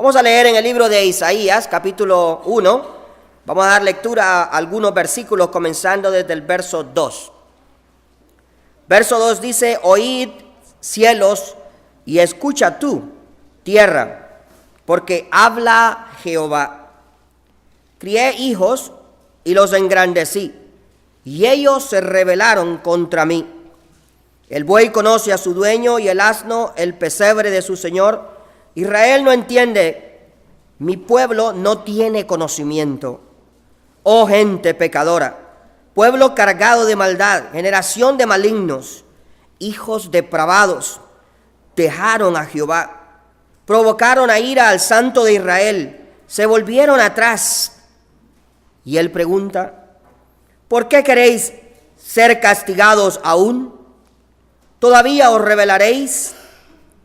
Vamos a leer en el libro de Isaías, capítulo 1. Vamos a dar lectura a algunos versículos comenzando desde el verso 2. Verso 2 dice: oíd, cielos, y escucha tú, tierra, porque habla Jehová. Crié hijos y los engrandecí, y ellos se rebelaron contra mí. El buey conoce a su dueño y el asno el pesebre de su señor. Israel no entiende, mi pueblo no tiene conocimiento. Oh gente pecadora, pueblo cargado de maldad, generación de malignos, hijos depravados, dejaron a Jehová, provocaron a ira al Santo de Israel, se volvieron atrás. Y él pregunta: ¿por qué queréis ser castigados aún? ¿Todavía os rebelaréis?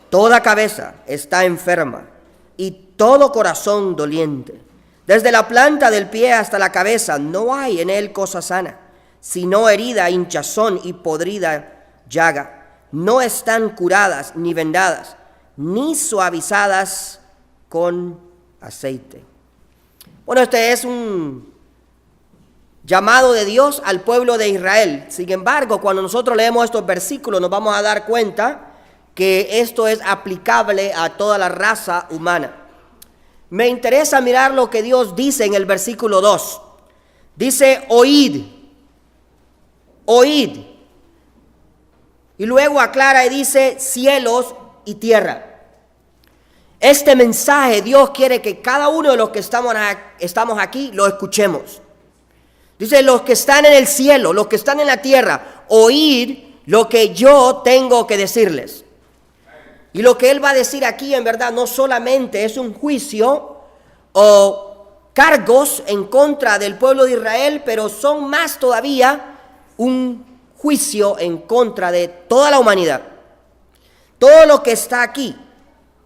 Toda cabeza está enferma y todo corazón doliente. Desde la planta del pie hasta la cabeza no hay en él cosa sana, sino herida, hinchazón y podrida llaga. No están curadas ni vendadas, ni suavizadas con aceite. Bueno, este es un llamado de Dios al pueblo de Israel. Sin embargo, cuando nosotros leemos estos versículos nos vamos a dar cuenta que esto es aplicable a toda la raza humana. Me interesa mirar lo que Dios dice en el versículo 2. Dice: oíd, oíd. Y luego aclara y dice: cielos y tierra. Este mensaje Dios quiere que cada uno de los que estamos aquí lo escuchemos. Dice: los que están en el cielo, los que están en la tierra, oíd lo que yo tengo que decirles. Y lo que él va a decir aquí en verdad no solamente es un juicio o cargos en contra del pueblo de Israel, pero son más todavía un juicio en contra de toda la humanidad. Todo lo que está aquí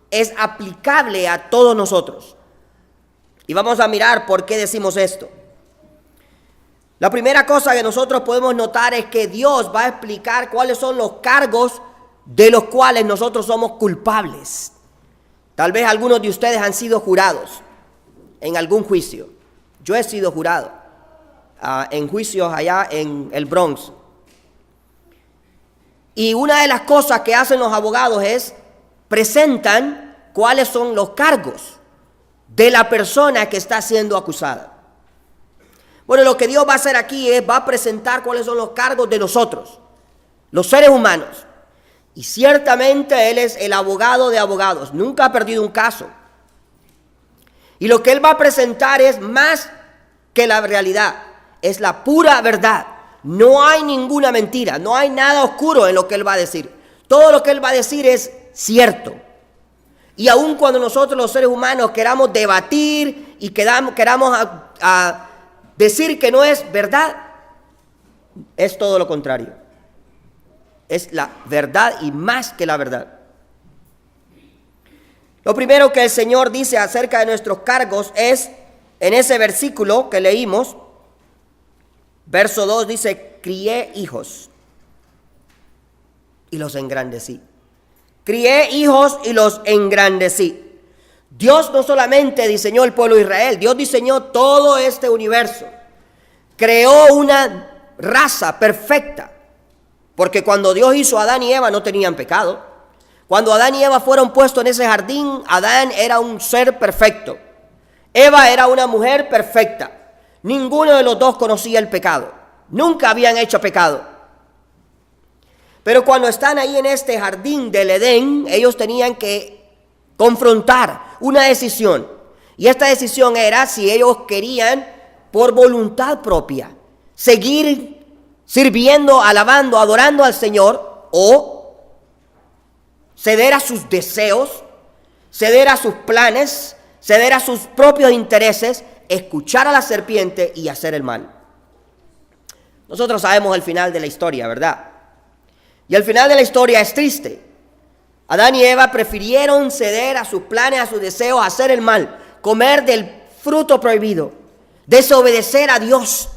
es aplicable a todos nosotros. Y vamos a mirar por qué decimos esto. La primera cosa que nosotros podemos notar es que Dios va a explicar cuáles son los cargos de los cuales nosotros somos culpables. Tal vez algunos de ustedes han sido jurados en algún juicio. Yo he sido jurado en juicios allá en el Bronx. Y una de las cosas que hacen los abogados es presentan cuáles son los cargos de la persona que está siendo acusada. Bueno, lo que Dios va a hacer aquí va a presentar cuáles son los cargos de nosotros, los seres humanos. Y ciertamente Él es el abogado de abogados, nunca ha perdido un caso. Y lo que Él va a presentar es más que la realidad, es la pura verdad. No hay ninguna mentira, no hay nada oscuro en lo que Él va a decir. Todo lo que Él va a decir es cierto. Y aun cuando nosotros los seres humanos queramos debatir y queramos decir que no es verdad, es todo lo contrario. Es la verdad y más que la verdad. Lo primero que el Señor dice acerca de nuestros cargos es, en ese versículo que leímos, verso 2 dice: crié hijos y los engrandecí. Crié hijos y los engrandecí. Dios no solamente diseñó el pueblo de Israel, Dios diseñó todo este universo. Creó una raza perfecta. Porque cuando Dios hizo a Adán y Eva no tenían pecado. Cuando Adán y Eva fueron puestos en ese jardín, Adán era un ser perfecto. Eva era una mujer perfecta. Ninguno de los dos conocía el pecado. Nunca habían hecho pecado. Pero cuando están ahí en este jardín del Edén, ellos tenían que confrontar una decisión. Y esta decisión era si ellos querían, por voluntad propia, seguir sirviendo, alabando, adorando al Señor, o ceder a sus deseos, ceder a sus planes, ceder a sus propios intereses, escuchar a la serpiente y hacer el mal. Nosotros sabemos el final de la historia, ¿verdad? Y el final de la historia es triste. Adán y Eva prefirieron ceder a sus planes, a sus deseos, hacer el mal, comer del fruto prohibido, desobedecer a Dios,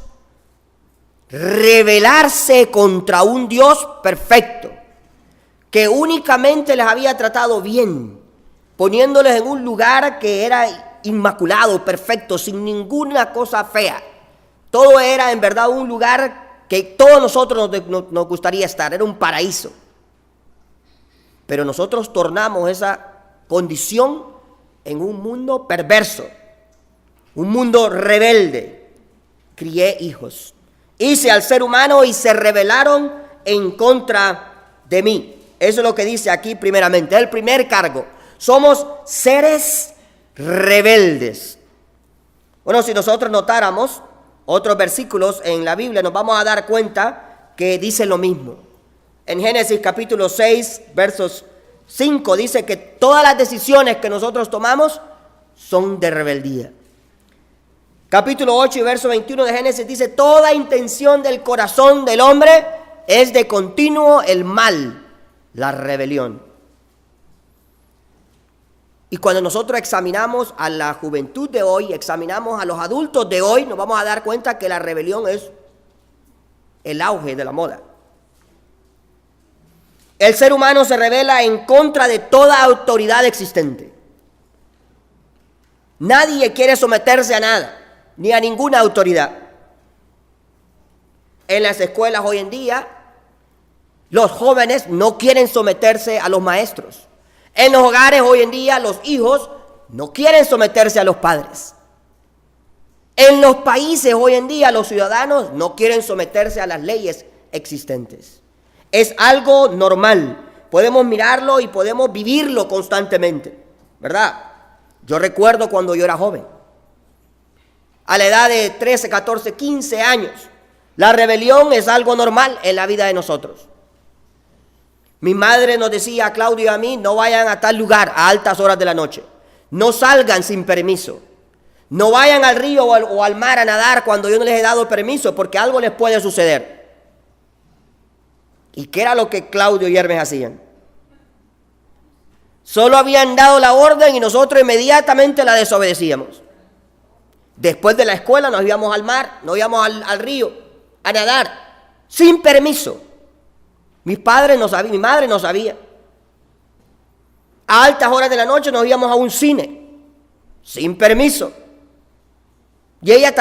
rebelarse contra un Dios perfecto, que únicamente les había tratado bien, poniéndoles en un lugar que era inmaculado, perfecto, sin ninguna cosa fea. Todo era en verdad un lugar que todos nosotros nos gustaría estar, era un paraíso. Pero nosotros tornamos esa condición en un mundo perverso, un mundo rebelde. Crié hijos, hice al ser humano y se rebelaron en contra de mí. Eso es lo que dice aquí primeramente, el primer cargo. Somos seres rebeldes. Bueno, si nosotros notáramos otros versículos en la Biblia, nos vamos a dar cuenta que dice lo mismo. En Génesis capítulo 6, versos 5, dice que todas las decisiones que nosotros tomamos son de rebeldía. Capítulo 8 y verso 21 de Génesis dice, toda intención del corazón del hombre es de continuo el mal, la rebelión. Y cuando nosotros examinamos a la juventud de hoy, examinamos a los adultos de hoy, nos vamos a dar cuenta que la rebelión es el auge de la moda. El ser humano se rebela en contra de toda autoridad existente. Nadie quiere someterse a nada, ni a ninguna autoridad. En las escuelas hoy en día, los jóvenes no quieren someterse a los maestros. En los hogares hoy en día, los hijos no quieren someterse a los padres. En los países hoy en día, los ciudadanos no quieren someterse a las leyes existentes. Es algo normal. Podemos mirarlo y podemos vivirlo constantemente, ¿verdad? Yo recuerdo cuando yo era joven, a la edad de 13, 14, 15 años, la rebelión es algo normal en la vida de nosotros. Mi madre nos decía a Claudio y a mí, no vayan a tal lugar a altas horas de la noche. No salgan sin permiso. No vayan al río o al mar a nadar cuando yo no les he dado permiso, porque algo les puede suceder. ¿Y qué era lo que Claudio y Hermes hacían? Solo habían dado la orden y nosotros inmediatamente la desobedecíamos. Después de la escuela nos íbamos al mar, nos íbamos al río a nadar, sin permiso. Mis padres no sabían, mi madre no sabía. A altas horas de la noche nos íbamos a un cine, sin permiso. Y ella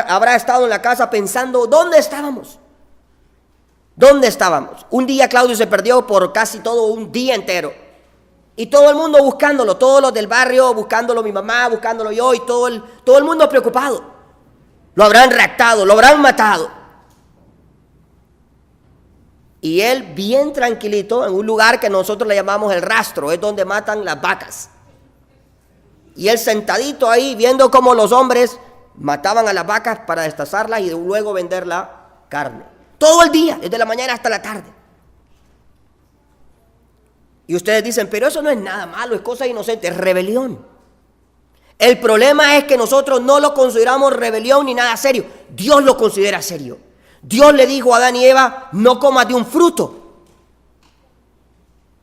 habrá estado en la casa pensando, ¿dónde estábamos? ¿Dónde estábamos? Un día Claudio se perdió por casi todo un día entero. Y todo el mundo buscándolo, todos los del barrio buscándolo, mi mamá buscándolo yo y todo el mundo preocupado. Lo habrán raptado, lo habrán matado. Y él bien tranquilito en un lugar que nosotros le llamamos el rastro, es donde matan las vacas. Y él sentadito ahí viendo cómo los hombres mataban a las vacas para destazarlas y luego vender la carne. Todo el día, desde la mañana hasta la tarde. Y ustedes dicen, pero eso no es nada malo, es cosa inocente, es rebelión. El problema es que nosotros no lo consideramos rebelión ni nada serio. Dios lo considera serio. Dios le dijo a Adán y Eva, no comas de un fruto.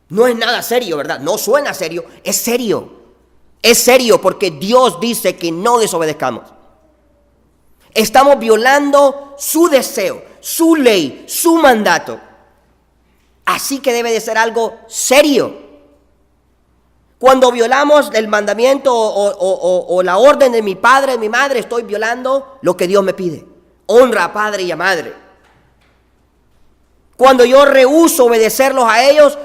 No es nada serio, ¿verdad? No suena serio, es serio. Es serio porque Dios dice que no desobedezcamos. Estamos violando su deseo, su ley, su mandato. Así que debe de ser algo serio. Cuando violamos el mandamiento o la orden de mi padre, de mi madre, estoy violando lo que Dios me pide. Honra a padre y a madre. Cuando yo rehúso obedecerlos a ellos,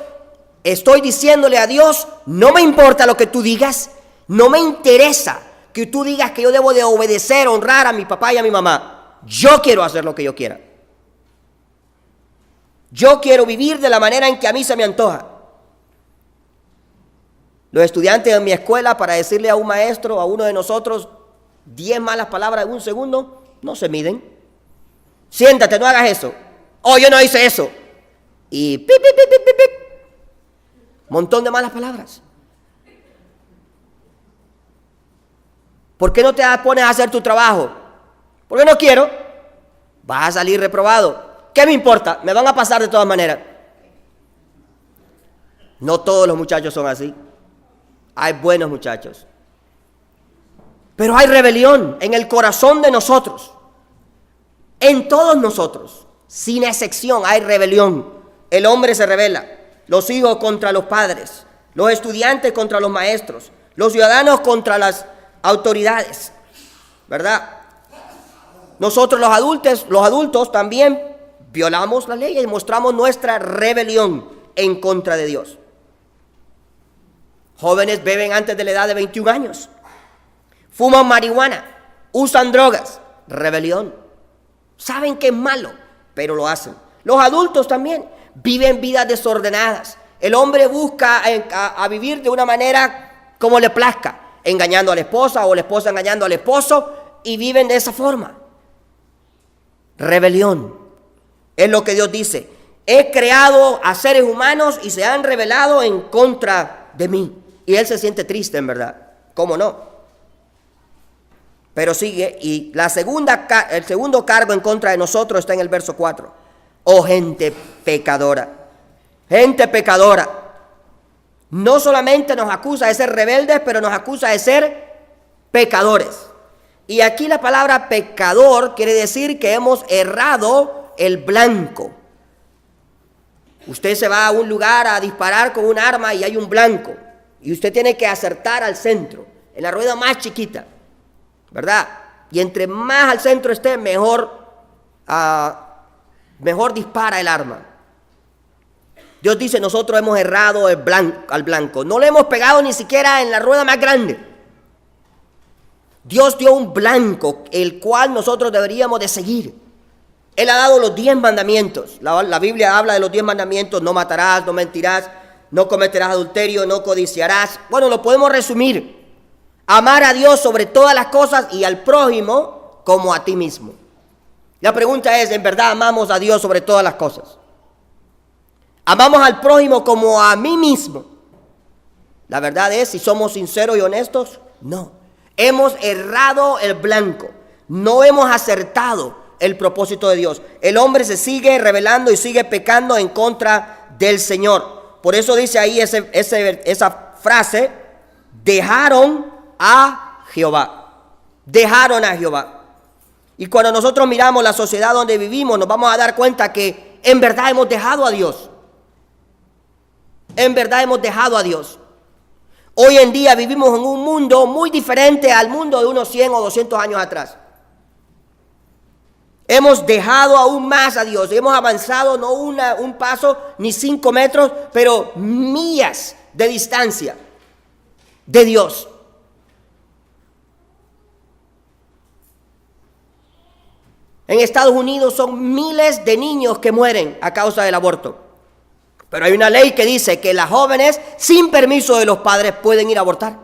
estoy diciéndole a Dios, no me importa lo que tú digas, no me interesa que tú digas que yo debo de obedecer, honrar a mi papá y a mi mamá. Yo quiero hacer lo que yo quiera. Yo quiero vivir de la manera en que a mí se me antoja. Los estudiantes de mi escuela, para decirle a un maestro, a uno de nosotros, 10 malas palabras en un segundo, no se miden. Siéntate, no hagas eso. Oh, yo no hice eso. Y pip, pip, pip, pip, pip. Montón de malas palabras. ¿Por qué no te pones a hacer tu trabajo? Porque no quiero. Vas a salir reprobado. ¿Qué me importa? Me van a pasar de todas maneras. No todos los muchachos son así. Hay buenos muchachos. Pero hay rebelión en el corazón de nosotros. En todos nosotros. Sin excepción hay rebelión. El hombre se rebela. Los hijos contra los padres. los estudiantes contra los maestros, los ciudadanos contra las autoridades, ¿verdad? Nosotros los adultos también violamos la ley y mostramos nuestra rebelión en contra de Dios. Jóvenes beben antes de la edad de 21 años, fuman marihuana, usan drogas, rebelión. Saben que es malo, pero lo hacen. Los adultos también viven vidas desordenadas. El hombre busca a vivir de una manera como le plazca, engañando a la esposa o la esposa engañando al esposo, y viven de esa forma. Rebelión es lo que Dios dice. He creado a seres humanos y se han rebelado en contra de mí. Y él se siente triste, en verdad. ¿Cómo no? Pero sigue, y el segundo cargo en contra de nosotros está en el verso 4. Oh gente pecadora. Gente pecadora. No solamente nos acusa de ser rebeldes, pero nos acusa de ser pecadores. Y aquí la palabra pecador quiere decir que hemos errado el blanco. Usted se va a un lugar a disparar con un arma y hay un blanco. Y usted tiene que acertar al centro, en la rueda más chiquita, ¿verdad? Y entre más al centro esté, mejor dispara el arma. Dios dice, nosotros hemos errado al blanco. No le hemos pegado ni siquiera en la rueda más grande. Dios dio un blanco, el cual nosotros deberíamos de seguir. Él ha dado los 10 mandamientos. La Biblia habla de los 10 mandamientos: no matarás, no mentirás, no cometerás adulterio, no codiciarás. Bueno, lo podemos resumir: amar a Dios sobre todas las cosas y al prójimo como a ti mismo. La pregunta es, ¿en verdad amamos a Dios sobre todas las cosas? ¿Amamos al prójimo como a mí mismo? La verdad es, si somos sinceros y honestos, no. Hemos errado el blanco, no hemos acertado el propósito de Dios. El hombre se sigue rebelando y sigue pecando en contra del Señor. Por eso dice ahí esa frase: dejaron a Jehová. Dejaron a Jehová. Y cuando nosotros miramos la sociedad donde vivimos, nos vamos a dar cuenta que en verdad hemos dejado a Dios. En verdad hemos dejado a Dios. Hoy en día vivimos en un mundo muy diferente al mundo de unos 100 o 200 años atrás. Hemos dejado aún más a Dios. Hemos avanzado no un paso ni 5 metros, pero millas de distancia de Dios. En Estados Unidos son miles de niños que mueren a causa del aborto. Pero hay una ley que dice que las jóvenes, sin permiso de los padres, pueden ir a abortar.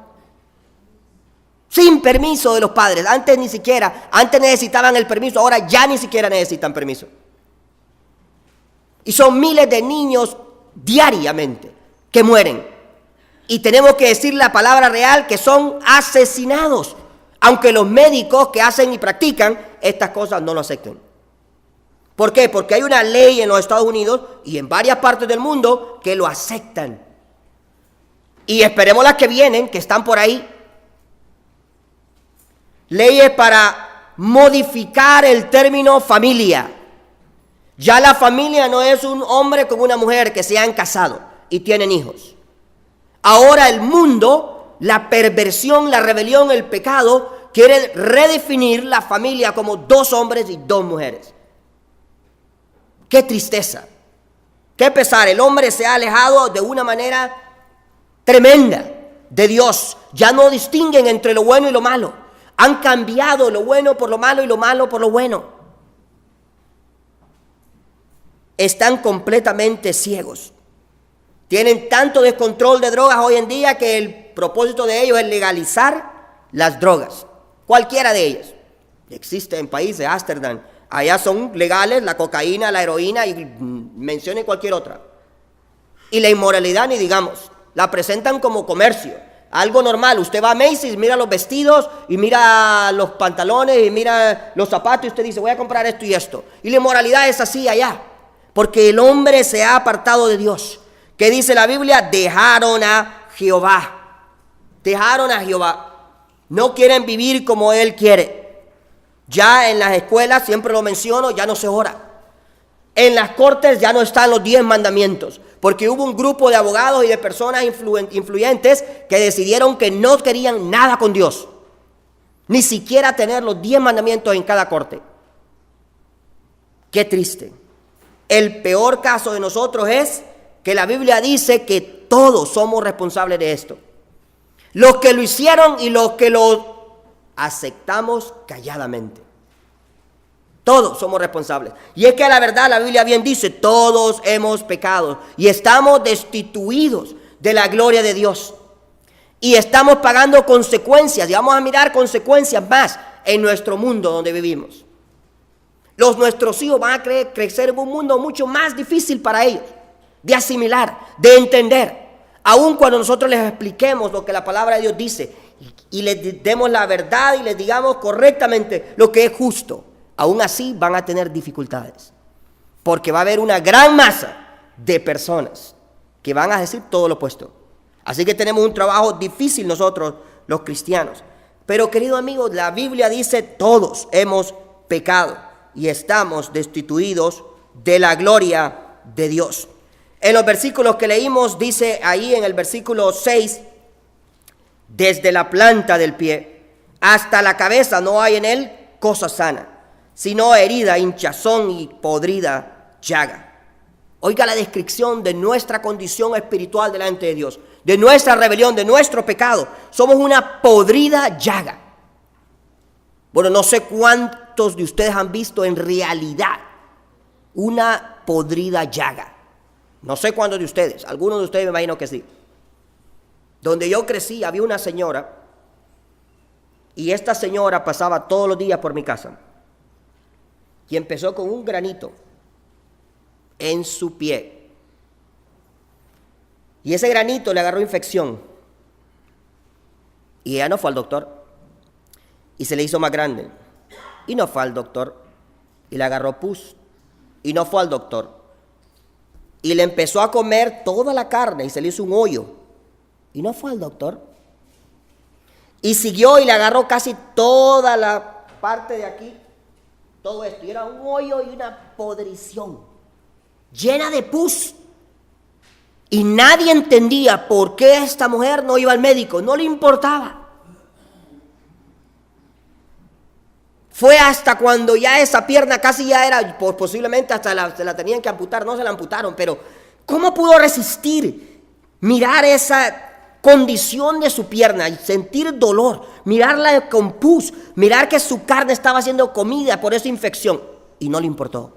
Sin permiso de los padres. Antes necesitaban el permiso, ahora ya ni siquiera necesitan permiso. Y son miles de niños diariamente que mueren. Y tenemos que decir la palabra real, que son asesinados. Aunque los médicos que hacen y practican estas cosas no lo acepten. ¿Por qué? Porque hay una ley en los Estados Unidos y en varias partes del mundo que lo aceptan. Y esperemos las que vienen, que están por ahí. Leyes para modificar el término familia. Ya la familia no es un hombre con una mujer que se han casado y tienen hijos. Ahora el mundo, la perversión, la rebelión, el pecado, quiere redefinir la familia como 2 hombres y 2 mujeres. ¡Qué tristeza! ¡Qué pesar! El hombre se ha alejado de una manera tremenda de Dios. Ya no distinguen entre lo bueno y lo malo. Han cambiado lo bueno por lo malo y lo malo por lo bueno. Están completamente ciegos. Tienen tanto descontrol de drogas hoy en día que el propósito de ellos es legalizar las drogas. Cualquiera de ellas. Existe en países de Ámsterdam. Allá son legales la cocaína, la heroína y mencione cualquier otra. Y la inmoralidad ni digamos. La presentan como comercio. Algo normal. Usted va a Macy's, mira los vestidos y mira los pantalones y mira los zapatos y usted dice, voy a comprar esto y esto. Y la inmoralidad es así allá. Porque el hombre se ha apartado de Dios. ¿Qué dice la Biblia? Dejaron a Jehová. Dejaron a Jehová. No quieren vivir como Él quiere. Ya en las escuelas, siempre lo menciono, ya no se ora. En las cortes ya no están los 10 mandamientos, porque hubo un grupo de abogados y de personas influyentes que decidieron que no querían nada con Dios, ni siquiera tener los 10 mandamientos en cada corte. Qué triste. El peor caso de nosotros es que la Biblia dice que todos somos responsables de esto. Los que lo hicieron y los que lo aceptamos calladamente. Todos somos responsables. Y es que la verdad, la Biblia bien dice, todos hemos pecado y estamos destituidos de la gloria de Dios. Y estamos pagando consecuencias, y vamos a mirar consecuencias más en nuestro mundo donde vivimos. Nuestros hijos van a crecer en un mundo mucho más difícil para ellos, de asimilar, de entender. Aun cuando nosotros les expliquemos lo que la palabra de Dios dice y les demos la verdad y les digamos correctamente lo que es justo, aún así van a tener dificultades, porque va a haber una gran masa de personas que van a decir todo lo opuesto. Así que tenemos un trabajo difícil nosotros los cristianos. Pero queridos amigos, la Biblia dice todos hemos pecado y estamos destituidos de la gloria de Dios. En los versículos que leímos dice ahí en el versículo 6, desde la planta del pie hasta la cabeza no hay en él cosa sana, sino herida, hinchazón y podrida llaga. Oiga la descripción de nuestra condición espiritual delante de Dios, de nuestra rebelión, de nuestro pecado. Somos una podrida llaga. Bueno, no sé cuántos de ustedes han visto en realidad una podrida llaga. No sé cuántos de ustedes, algunos de ustedes me imagino que sí. Donde yo crecí había una señora, y esta señora pasaba todos los días por mi casa, y empezó con un granito en su pie. Y ese granito le agarró infección. Y ella no fue al doctor. Y se le hizo más grande. Y no fue al doctor. Y le agarró pus. Y no fue al doctor. Y le empezó a comer toda la carne y se le hizo un hoyo. Y no fue al doctor. Y siguió y le agarró casi toda la parte de aquí. Todo esto. Y era un hoyo y una podrición llena de pus. Y nadie entendía por qué esta mujer no iba al médico. No le importaba. Fue hasta cuando ya esa pierna casi ya era, posiblemente hasta se la tenían que amputar. No se la amputaron, pero ¿cómo pudo resistir mirar esa condición de su pierna y sentir dolor? Mirarla con pus, mirar que su carne estaba siendo comida por esa infección. Y no le importó.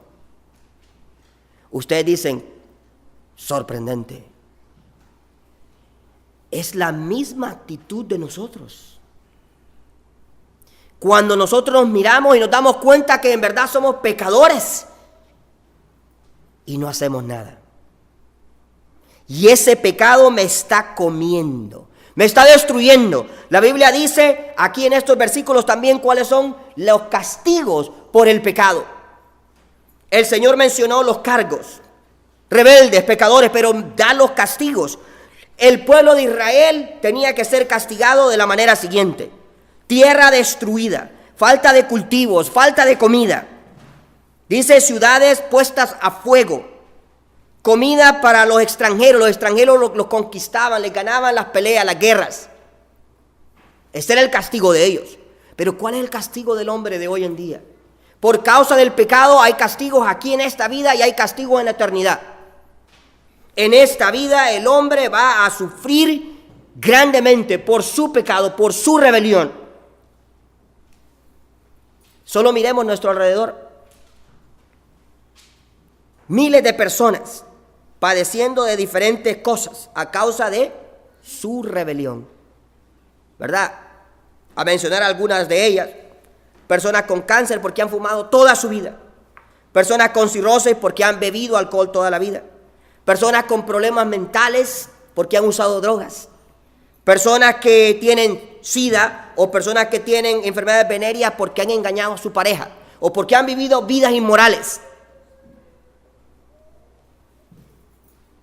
Ustedes dicen, sorprendente. Es la misma actitud de nosotros. Cuando nosotros nos miramos y nos damos cuenta que en verdad somos pecadores y no hacemos nada. Y ese pecado me está comiendo, me está destruyendo. La Biblia dice aquí en estos versículos también cuáles son los castigos por el pecado. El Señor mencionó los cargos, rebeldes, pecadores, pero da los castigos. El pueblo de Israel tenía que ser castigado de la manera siguiente: tierra destruida, falta de cultivos, falta de comida. Dice ciudades puestas a fuego, comida para los extranjeros los conquistaban, les ganaban las peleas, las guerras. Ese era el castigo de ellos. Pero ¿cuál es el castigo del hombre de hoy en día? Por causa del pecado hay castigos aquí en esta vida y hay castigos en la eternidad. En esta vida el hombre va a sufrir grandemente por su pecado, por su rebelión. Solo miremos nuestro alrededor. Miles de personas padeciendo de diferentes cosas a causa de su rebelión. ¿Verdad? A mencionar algunas de ellas. Personas con cáncer porque han fumado toda su vida. Personas con cirrosis porque han bebido alcohol toda la vida. Personas con problemas mentales porque han usado drogas. Personas que tienen SIDA o personas que tienen enfermedades venéreas porque han engañado a su pareja o porque han vivido vidas inmorales.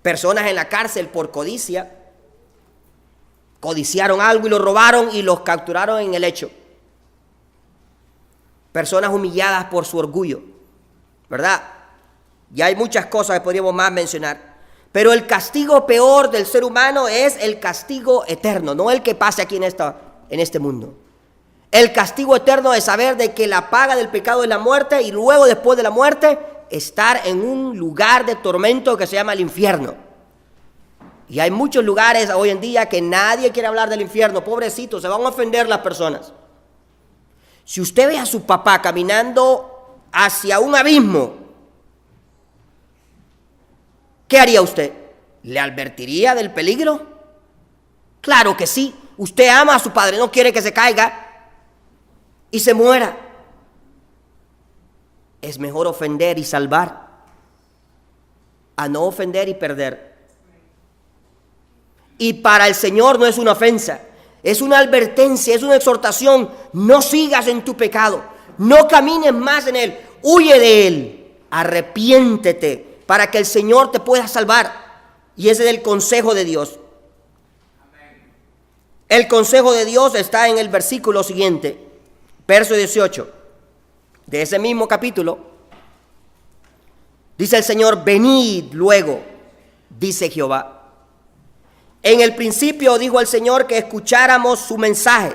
Personas en la cárcel por codicia. Codiciaron algo y lo robaron y los capturaron en el hecho. Personas humilladas por su orgullo, ¿verdad? Y hay muchas cosas que podríamos más mencionar. Pero el castigo peor del ser humano es el castigo eterno, no el que pase aquí en este mundo. El castigo eterno es saber de que la paga del pecado es la muerte y luego después de la muerte estar en un lugar de tormento que se llama el infierno. Y hay muchos lugares hoy en día que nadie quiere hablar del infierno. Pobrecito, se van a ofender las personas. Si usted ve a su papá caminando hacia un abismo, ¿qué haría usted? ¿Le advertiría del peligro? Claro que sí. Usted ama a su padre, no quiere que se caiga y se muera. Es mejor ofender y salvar a no ofender y perder. Y para el Señor no es una ofensa, es una advertencia, es una exhortación. No sigas en tu pecado, no camines más en él, huye de él, arrepiéntete para que el Señor te pueda salvar. Y ese es el consejo de Dios. El consejo de Dios está en el versículo siguiente, verso 18, de ese mismo capítulo. Dice el Señor: venid luego, dice Jehová. En el principio dijo el Señor que escucháramos su mensaje,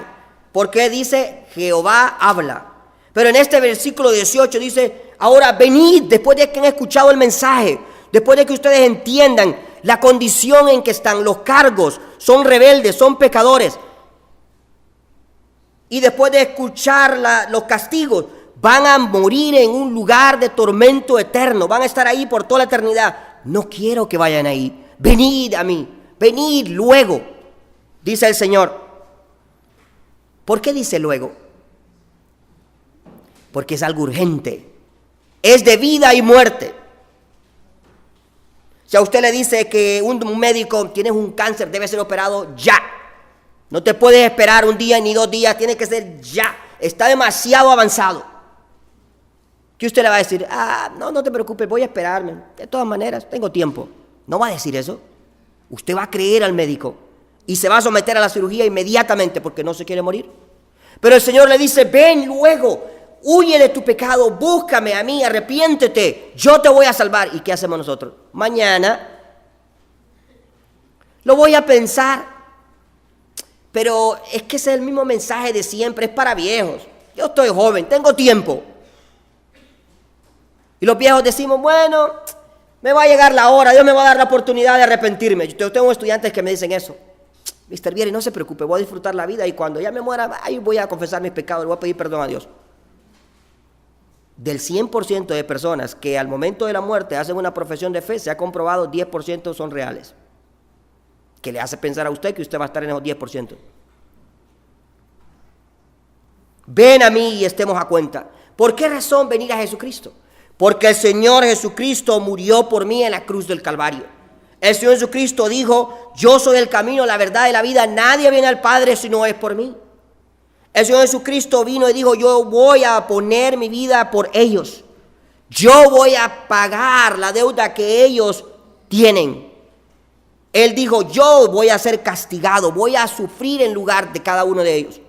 porque dice Jehová habla. Pero en este versículo 18 dice: ahora venid, después de que han escuchado el mensaje, después de que ustedes entiendan la condición en que están, los cargos, son rebeldes, son pecadores. Y después de escuchar los castigos, van a morir en un lugar de tormento eterno, van a estar ahí por toda la eternidad. No quiero que vayan ahí, venid a mí. Venid luego, dice el Señor. ¿Por qué dice luego? Porque es algo urgente. Es de vida y muerte. Si a usted le dice que un médico, tienes un cáncer, debe ser operado ya. No te puedes esperar un día ni 2 días, tiene que ser ya. Está demasiado avanzado. ¿Qué usted le va a decir? No te preocupes, voy a esperarme. De todas maneras, tengo tiempo. No va a decir eso. Usted va a creer al médico y se va a someter a la cirugía inmediatamente porque no se quiere morir. Pero el Señor le dice: ven luego, huye de tu pecado, búscame a mí, arrepiéntete, yo te voy a salvar. ¿Y qué hacemos nosotros? Mañana lo voy a pensar, pero es que ese es el mismo mensaje de siempre, es para viejos. Yo estoy joven, tengo tiempo. Y los viejos decimos: bueno, me va a llegar la hora, Dios me va a dar la oportunidad de arrepentirme. Yo tengo estudiantes que me dicen eso: Mr. Vieri, no se preocupe, voy a disfrutar la vida y cuando ya me muera, ahí voy a confesar mis pecados, le voy a pedir perdón a Dios. Del 100% de personas que al momento de la muerte hacen una profesión de fe, se ha comprobado 10% son reales. Que le hace pensar a usted que usted va a estar en esos 10%. Ven a mí y estemos a cuenta. ¿Por qué razón venir a Jesucristo? Porque el Señor Jesucristo murió por mí en la cruz del Calvario. El Señor Jesucristo dijo: yo soy el camino, la verdad y la vida. Nadie viene al Padre si no es por mí. El Señor Jesucristo vino y dijo: yo voy a poner mi vida por ellos. Yo voy a pagar la deuda que ellos tienen. Él dijo: yo voy a ser castigado, voy a sufrir en lugar de cada uno de ellos.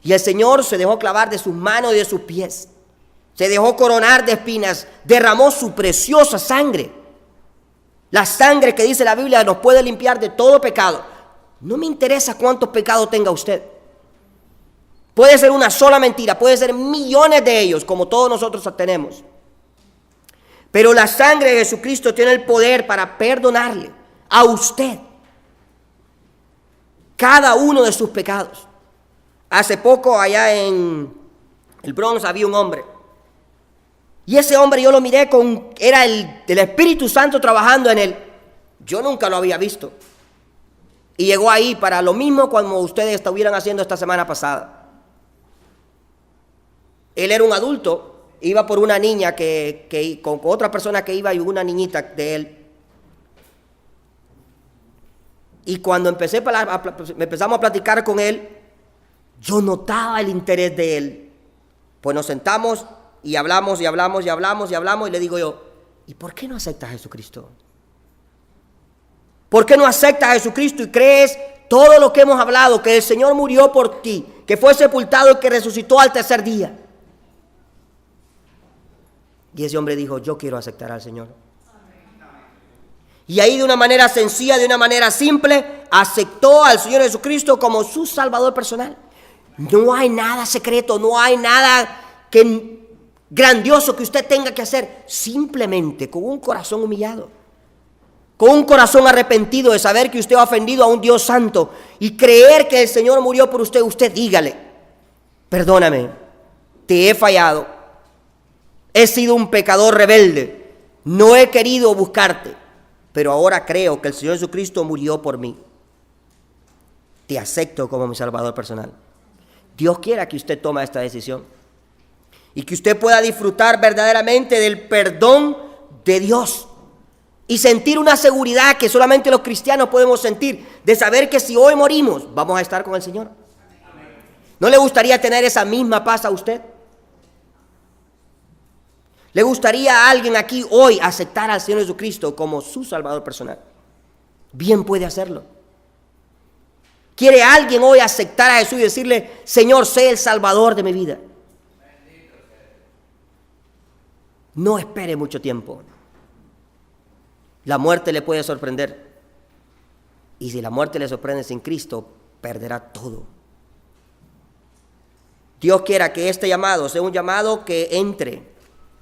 Y el Señor se dejó clavar de sus manos y de sus pies. Se dejó coronar de espinas, derramó su preciosa sangre. La sangre que dice la Biblia nos puede limpiar de todo pecado. No me interesa cuántos pecados tenga usted. Puede ser una sola mentira, puede ser millones de ellos, como todos nosotros tenemos. Pero la sangre de Jesucristo tiene el poder para perdonarle a usted cada uno de sus pecados. Hace poco allá en el Bronx había un hombre. Y ese hombre yo lo miré era el Espíritu Santo trabajando en él. Yo nunca lo había visto. Y llegó ahí para lo mismo como ustedes estuvieran haciendo esta semana pasada. Él era un adulto, iba por una niña que con otra persona que iba y una niñita de él. Y cuando empezamos a platicar con él, yo notaba el interés de él. Pues nos sentamos y hablamos y le digo yo: ¿y por qué no aceptas a Jesucristo? ¿Por qué no aceptas a Jesucristo y crees todo lo que hemos hablado, que el Señor murió por ti, que fue sepultado y que resucitó al tercer día? Y ese hombre dijo, yo quiero aceptar al Señor. Y ahí de una manera sencilla, de una manera simple, aceptó al Señor Jesucristo como su Salvador personal. No hay nada secreto, no hay nada grandioso que usted tenga que hacer. Simplemente con un corazón humillado, con un corazón arrepentido de saber que usted ha ofendido a un Dios santo y creer que el Señor murió por usted, usted dígale, perdóname, te he fallado, he sido un pecador rebelde, no he querido buscarte, pero ahora creo que el Señor Jesucristo murió por mí. Te acepto como mi Salvador personal. Dios quiera que usted tome esta decisión y que usted pueda disfrutar verdaderamente del perdón de Dios y sentir una seguridad que solamente los cristianos podemos sentir, de saber que si hoy morimos, vamos a estar con el Señor. ¿No le gustaría tener esa misma paz a usted? ¿Le gustaría a alguien aquí hoy aceptar al Señor Jesucristo como su Salvador personal? Bien puede hacerlo. ¿Quiere alguien hoy aceptar a Jesús y decirle, Señor, sé el Salvador de mi vida? No espere mucho tiempo. La muerte le puede sorprender. Y si la muerte le sorprende sin Cristo, perderá todo. Dios quiera que este llamado sea un llamado que entre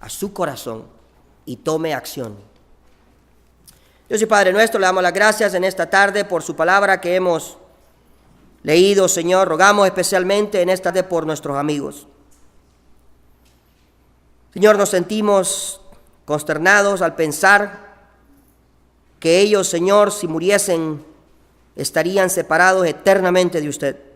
a su corazón y tome acción. Dios y Padre nuestro, le damos las gracias en esta tarde por su palabra que hemos leído, Señor. Rogamos especialmente en esta tarde por nuestros amigos. Señor, nos sentimos consternados al pensar que ellos, Señor, si muriesen, estarían separados eternamente de usted.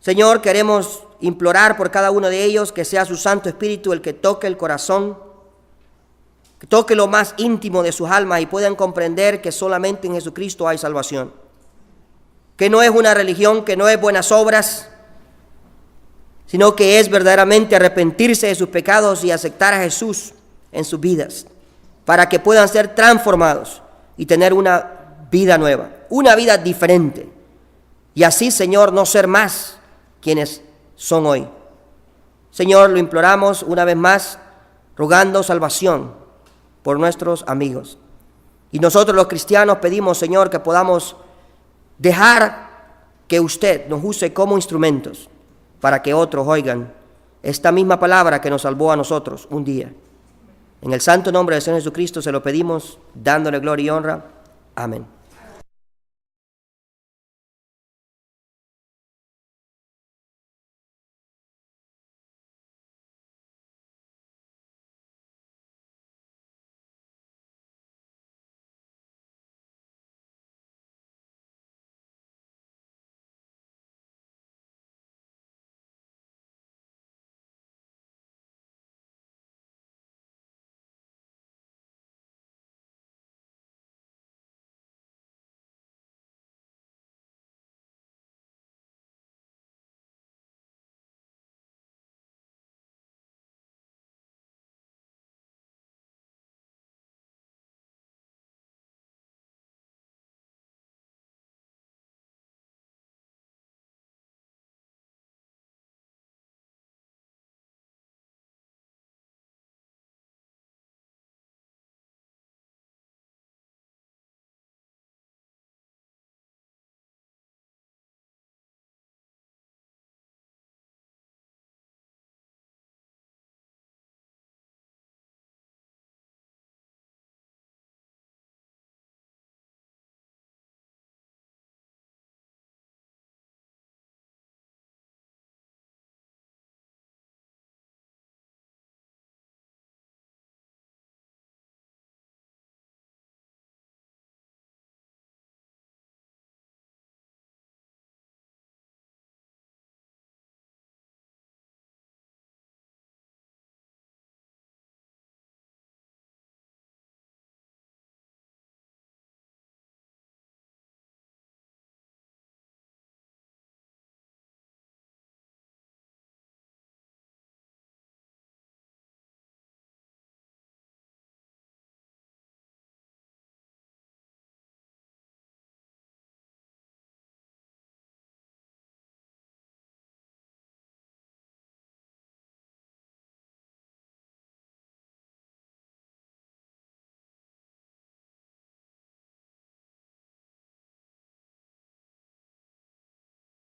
Señor, queremos implorar por cada uno de ellos que sea su Santo Espíritu el que toque el corazón, que toque lo más íntimo de sus almas y puedan comprender que solamente en Jesucristo hay salvación, que no es una religión, que no es buenas obras, sino que es verdaderamente arrepentirse de sus pecados y aceptar a Jesús en sus vidas, para que puedan ser transformados y tener una vida nueva, una vida diferente, y así, Señor, no ser más quienes son hoy. Señor, lo imploramos una vez más, rogando salvación por nuestros amigos. Y nosotros los cristianos pedimos, Señor, que podamos dejar que usted nos use como instrumentos para que otros oigan esta misma palabra que nos salvó a nosotros un día. En el santo nombre del Señor Jesucristo se lo pedimos, dándole gloria y honra. Amén.